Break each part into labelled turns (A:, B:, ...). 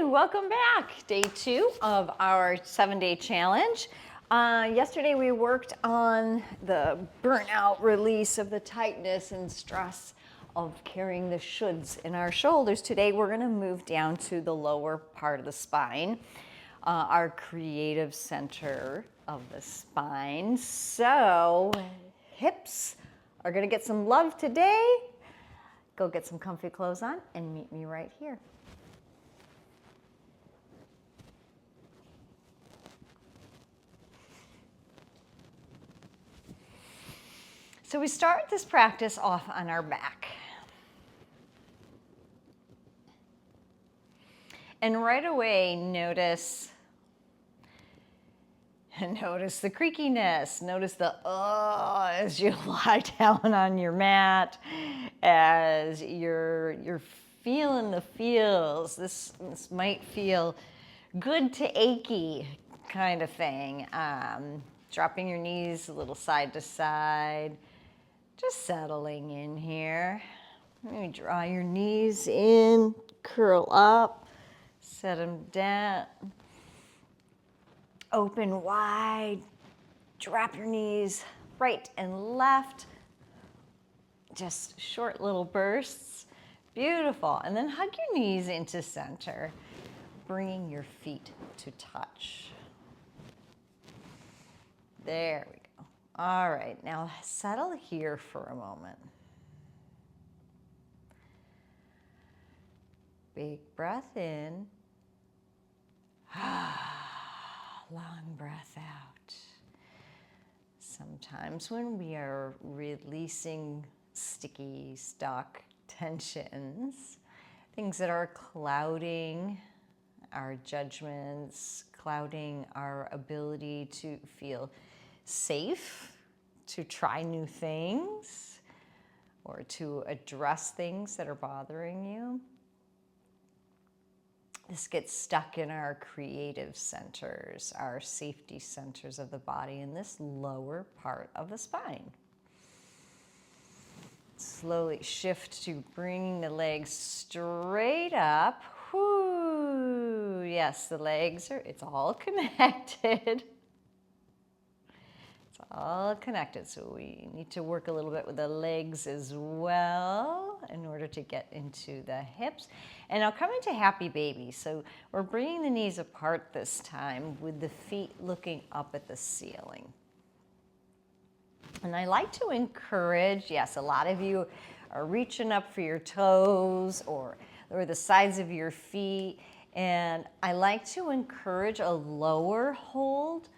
A: welcome back. Day 2 of our 7-day challenge. Yesterday we worked on the burnout release of the tightness and stress of carrying the shoulds in our shoulders. Today we're going to move down to the lower part of the spine, our creative center of the spine. So hips are going to get some love today. Go get some comfy clothes on and meet me right here. So we start this practice off on our back. And right away, notice the creakiness. Notice the as you lie down on your mat, as you're feeling the feels. This might feel good to achy kind of thing. Dropping your knees a little side to side. Just settling in here. Maybe draw your knees in, curl up, set them down. Open wide, drop your knees right and left. Just short little bursts. Beautiful. And then hug your knees into center, bringing your feet to touch. There we go. All right, now settle here for a moment. Big breath in. Long breath out. Sometimes when we are releasing sticky, stuck tensions, things that are clouding our judgments, clouding our ability to feel safe, to try new things, or to address things that are bothering you. This gets stuck in our creative centers, our safety centers of the body in this lower part of the spine. Slowly shift to bringing the legs straight up. Whoo! Yes, the legs it's all connected. It's all connected, so we need to work a little bit with the legs as well in order to get into the hips. And I'll come into happy baby. So we're bringing the knees apart this time with the feet looking up at the ceiling. And I like to encourage, yes, a lot of you are reaching up for your toes or the sides of your feet. And I like to encourage a lower hold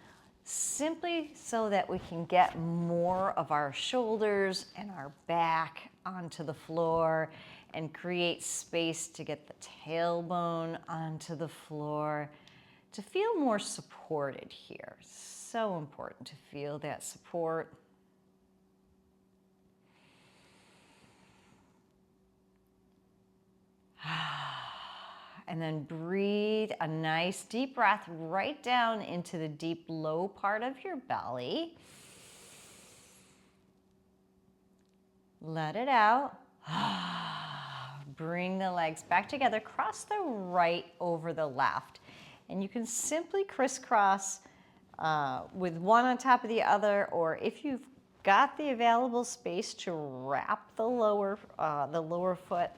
A: simply so that we can get more of our shoulders and our back onto the floor and create space to get the tailbone onto the floor to feel more supported here. So important to feel that support. And then breathe a nice deep breath right down into the deep low part of your belly. Let it out. Bring the legs back together. Cross the right over the left. And you can simply crisscross with one on top of the other, or if you've got the available space to wrap the lower foot,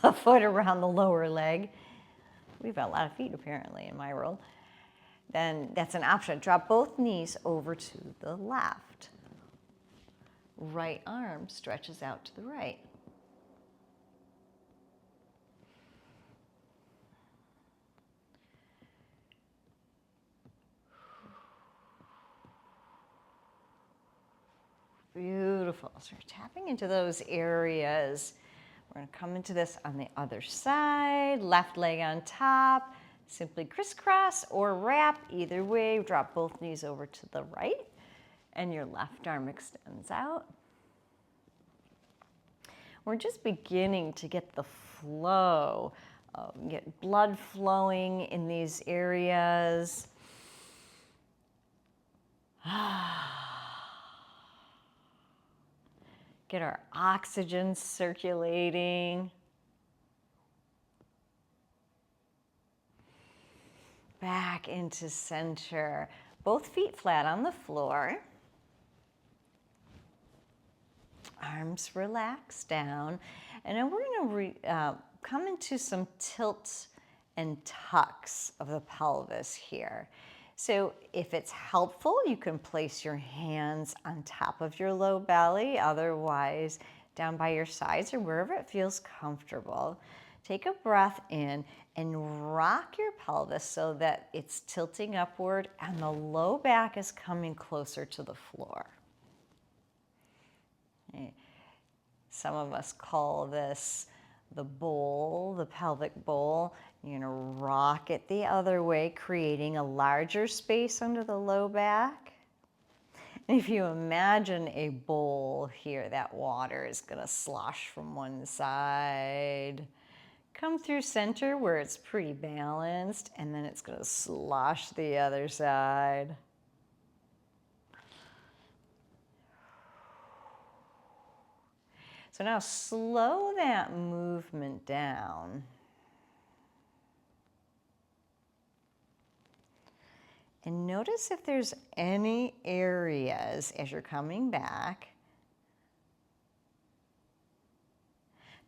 A: the foot around the lower leg. We've got a lot of feet apparently in my world. Then that's an option. Drop both knees over to the left. Right arm stretches out to the right. Beautiful. So we're tapping into those areas. We're going to come into this on the other side, left leg on top, simply crisscross or wrap, either way. Drop both knees over to the right and your left arm extends out. We're just beginning to get the flow, get blood flowing in these areas. Get our oxygen circulating. back into center. Both feet flat on the floor. Arms relax down. And then we're going to come into some tilts and tucks of the pelvis here. So if it's helpful, you can place your hands on top of your low belly, otherwise down by your sides or wherever it feels comfortable. Take a breath in and rock your pelvis so that it's tilting upward and the low back is coming closer to the floor. Okay. Some of us call this the bowl, the pelvic bowl. You're gonna rock it the other way, creating a larger space under the low back. And if you imagine a bowl here, that water is gonna slosh from one side, come through center where it's pretty balanced, and then it's gonna slosh the other side. So now slow that movement down. And notice if there's any areas as you're coming back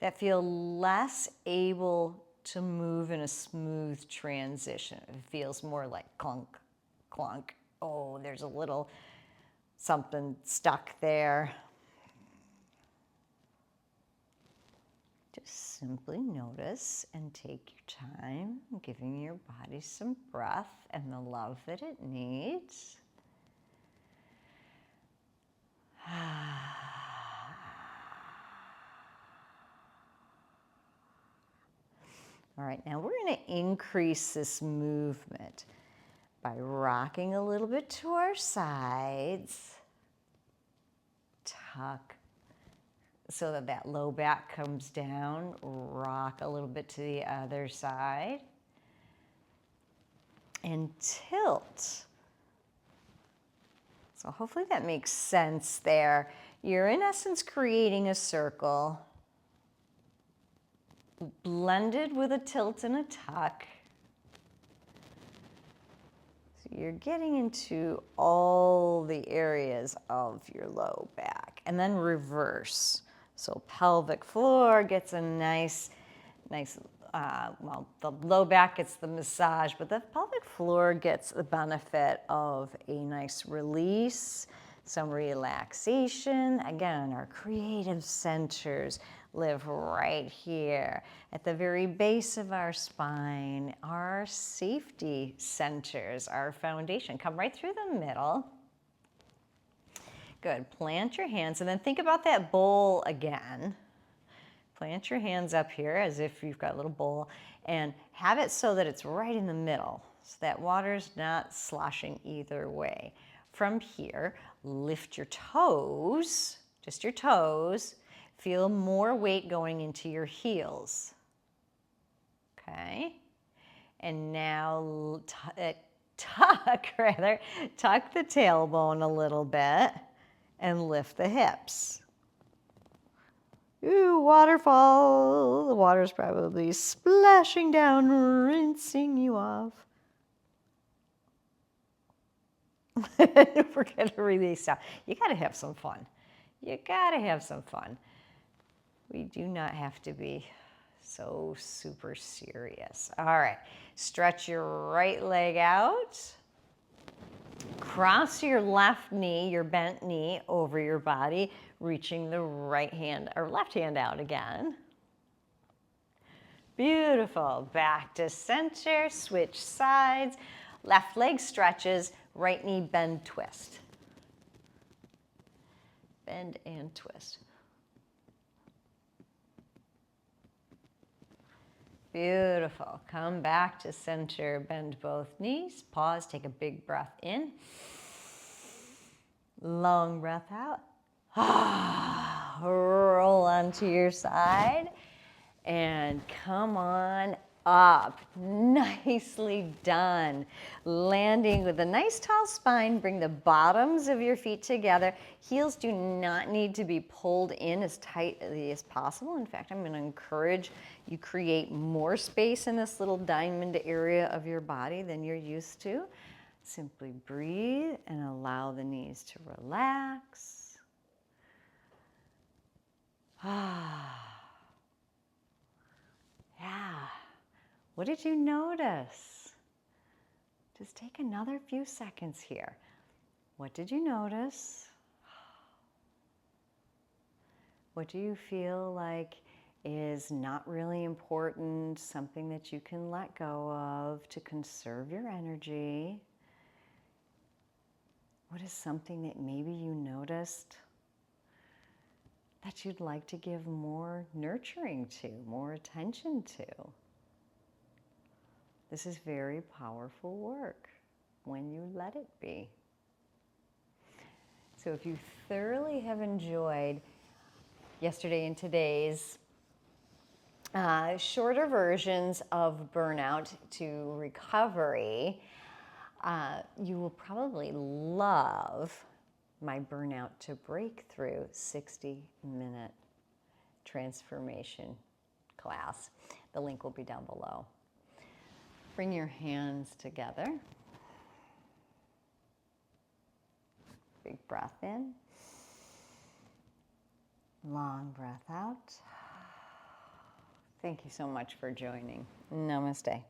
A: that feel less able to move in a smooth transition. It feels more like clunk, clunk. Oh, there's a little something stuck there. Just simply notice and take your time, giving your body some breath and the love that it needs. All right, now we're going to increase this movement by rocking a little bit to our sides. Tuck so that that low back comes down. Rock a little bit to the other side. And tilt. So hopefully that makes sense there. You're in essence creating a circle, blended with a tilt and a tuck. So you're getting into all the areas of your low back. And then reverse. So pelvic floor gets a nice, well, the low back gets the massage, but the pelvic floor gets the benefit of a nice release, some relaxation. Again, our creative centers live right here at the very base of our spine. Our safety centers, our foundation, come right through the middle. Good, plant your hands and then think about that bowl again. Plant your hands up here as if you've got a little bowl and have it so that it's right in the middle so that water's not sloshing either way. From here, lift your toes, just your toes. Feel more weight going into your heels. Okay, and now tuck the tailbone a little bit and lift the hips. Ooh, waterfall. The water's probably splashing down, rinsing you off. We're going to release out. You got to have some fun. You got to have some fun. We do not have to be so super serious. All right, stretch your right leg out. Cross your left knee, your bent knee, over your body, reaching the right hand or left hand out again. Beautiful. Back to center, switch sides. Left leg stretches, right knee bend, twist. Bend and twist. Beautiful. Come back to center, bend both knees. Pause, take a big breath in. Long breath out. Roll onto your side and come on up. Nicely done. Landing with a nice tall spine. Bring the bottoms of your feet together. Heels do not need to be pulled in as tightly as possible. In fact, I'm going to encourage you create more space in this little diamond area of your body than you're used to. Simply breathe and allow the knees to relax. Yeah. What did you notice? Just take another few seconds here. What did you notice? What do you feel like is not really important, something that you can let go of to conserve your energy? What is something that maybe you noticed that you'd like to give more nurturing to, more attention to? This is very powerful work when you let it be. So if you thoroughly have enjoyed yesterday and today's shorter versions of Burnout to Recovery, you will probably love my Burnout to Breakthrough 60-minute transformation class. The link will be down below. Bring your hands together. Big breath in. Long breath out. Thank you so much for joining. Namaste.